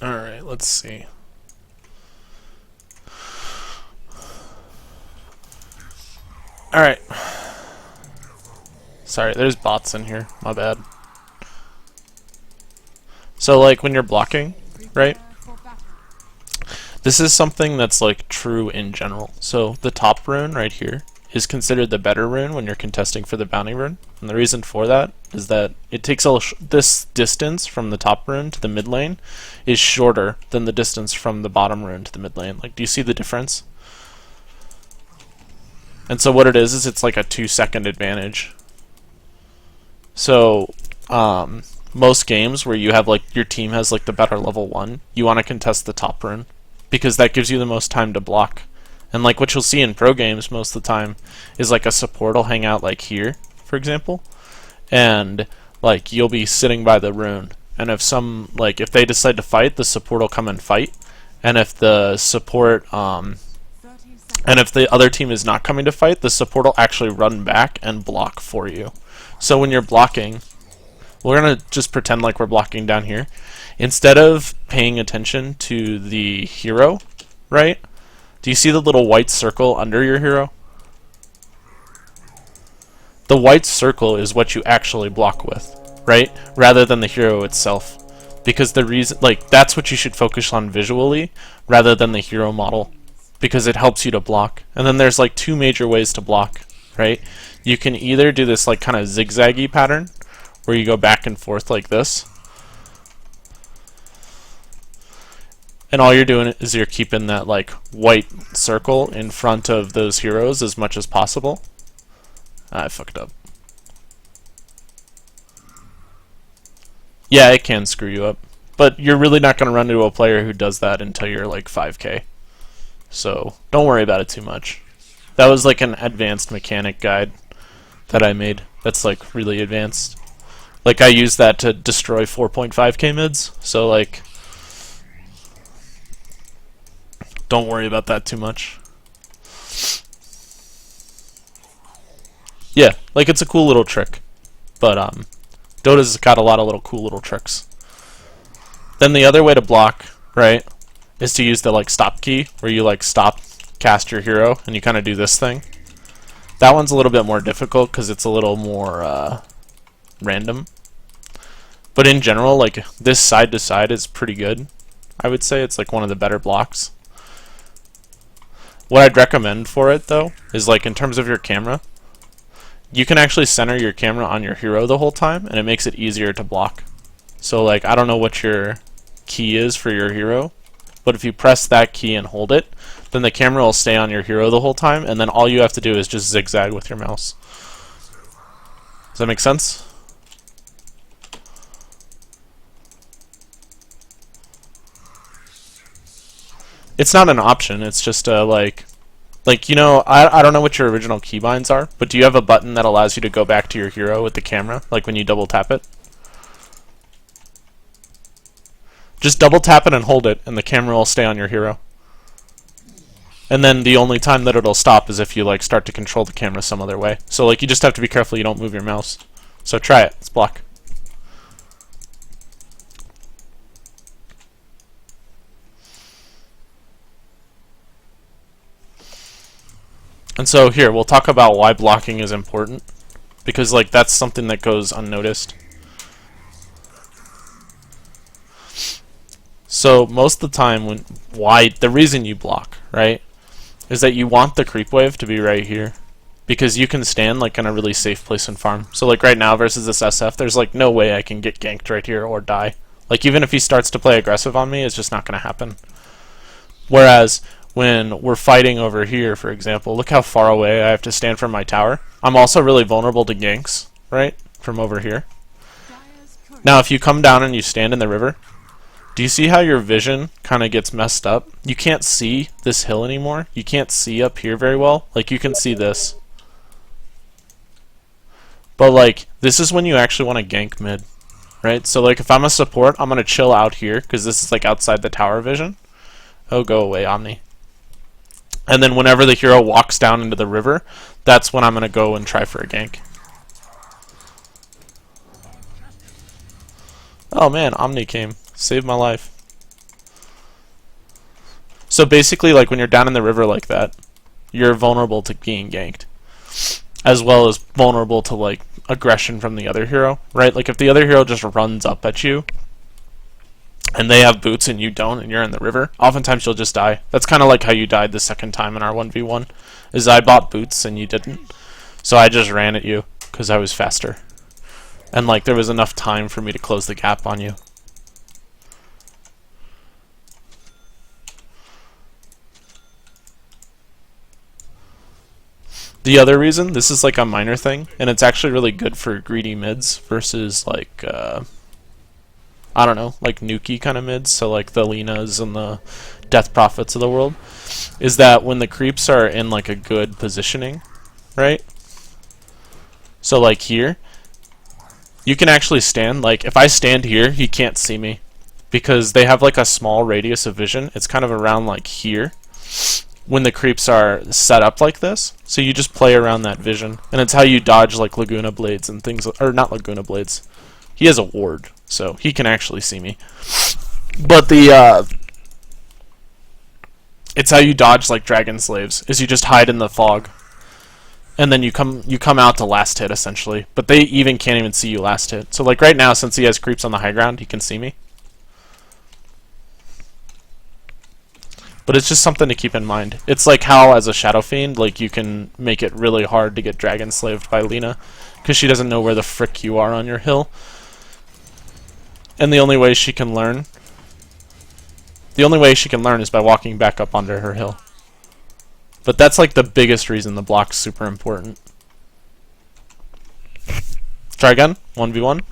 Alright, let's see. Alright. Sorry, there's bots in here. My bad. So, like, when you're blocking, right? This is something that's, like, true in general. So, the top rune right here is considered the better rune when you're contesting for the bounty rune. And the reason for that is that it takes this distance from the top rune to the mid lane is shorter than the distance from the bottom rune to the mid lane. Like, do you see the difference? And so what it is it's like a 2-second advantage. So, most games where you have like your team has like the better level 1, you want to contest the top rune because that gives you the most time to block. And like what you'll see in pro games most of the time is like a support will hang out like here, for example, and like you'll be sitting by the rune, and if if they decide to fight, the support will come and fight, and if the support and if the other team is not coming to fight, the support will actually run back and block for you. So when you're blocking, we're going to just pretend like we're blocking down here. Instead of paying attention to the hero, right? Do you see the little white circle under your hero? The white circle is what you actually block with, right? Rather than the hero itself. Because the reason, like, that's what you should focus on visually rather than the hero model. Because it helps you to block. And then there's like 2 major ways to block, right? You can either do this like kind of zigzaggy pattern where you go back and forth like this. And all you're doing is you're keeping that like white circle in front of those heroes as much as possible. I fucked up. Yeah, it can screw you up. But you're really not going to run into a player who does that until you're like 5k. So don't worry about it too much. That was like an advanced mechanic guide that I made. That's like really advanced. Like I used that to destroy 4.5k mids. So like, don't worry about that too much. Yeah, like it's a cool little trick. But Dota's got a lot of little cool little tricks. Then the other way to block, right, is to use the like stop key, where you like stop cast your hero and you kind of do this thing. That one's a little bit more difficult because it's a little more random. But in general, like this side to side is pretty good. I would say it's like one of the better blocks. What I'd recommend for it though is like in terms of your camera, you can actually center your camera on your hero the whole time and it makes it easier to block. So like I don't know what your key is for your hero, but if you press that key and hold it, then the camera will stay on your hero the whole time, and then all you have to do is just zigzag with your mouse. Does that make sense? It's not an option, it's just like you know, I don't know what your original keybinds are, but do you have a button that allows you to go back to your hero with the camera, like when you double tap it? Just double tap it and hold it, and the camera will stay on your hero. And then the only time that it'll stop is if you like start to control the camera some other way. So like you just have to be careful you don't move your mouse. So try it. Let's block. And so here, we'll talk about why blocking is important. Because like that's something that goes unnoticed. So most of the time the reason you block, right, is that you want the creep wave to be right here. Because you can stand like in a really safe place and farm. So like right now versus this SF, there's like no way I can get ganked right here or die. Like even if he starts to play aggressive on me, it's just not going to happen. Whereas when we're fighting over here, for example, look how far away I have to stand from my tower. I'm also really vulnerable to ganks, right, from over here. Now if you come down and you stand in the river, do you see how your vision kind of gets messed up? You can't see this hill anymore. You can't see up here very well. Like you can see this. But like this is when you actually want to gank mid, right? So like if I'm a support, I'm going to chill out here because this is like outside the tower vision. Oh, go away, Omni. And then whenever the hero walks down into the river, that's when I'm going to go and try for a gank. Oh man, Omni came. Saved my life. So basically, like when you're down in the river like that, you're vulnerable to being ganked, as well as vulnerable to like aggression from the other hero, right? Like if the other hero just runs up at you and they have boots and you don't and you're in the river, oftentimes you'll just die. That's kind of like how you died the second time in our 1v1, is I bought boots and you didn't. So I just ran at you because I was faster. And like there was enough time for me to close the gap on you. The other reason, this is like a minor thing, and it's actually really good for greedy mids versus like, I don't know, like nuki kind of mids, so like the Linas and the Death Prophets of the world, is that when the creeps are in like a good positioning, right? So like here, you can actually stand, like if I stand here, he can't see me, because they have like a small radius of vision. It's kind of around like here, when the creeps are set up like this. So you just play around that vision, and it's how you dodge like Laguna Blades and things, or not Laguna Blades. He has a ward, so he can actually see me. But the it's how you dodge like Dragon Slaves, is you just hide in the fog, and then you come out to last hit essentially. But they even can't even see you last hit. So like right now, since he has creeps on the high ground, he can see me. But it's just something to keep in mind. It's like how, as a Shadow Fiend, like you can make it really hard to get Dragon Slaved by Lina, because she doesn't know where the frick you are on your hill. And the only way she can learn is by walking back up onto her hill. But that's like the biggest reason the block's super important. Try again, 1v1.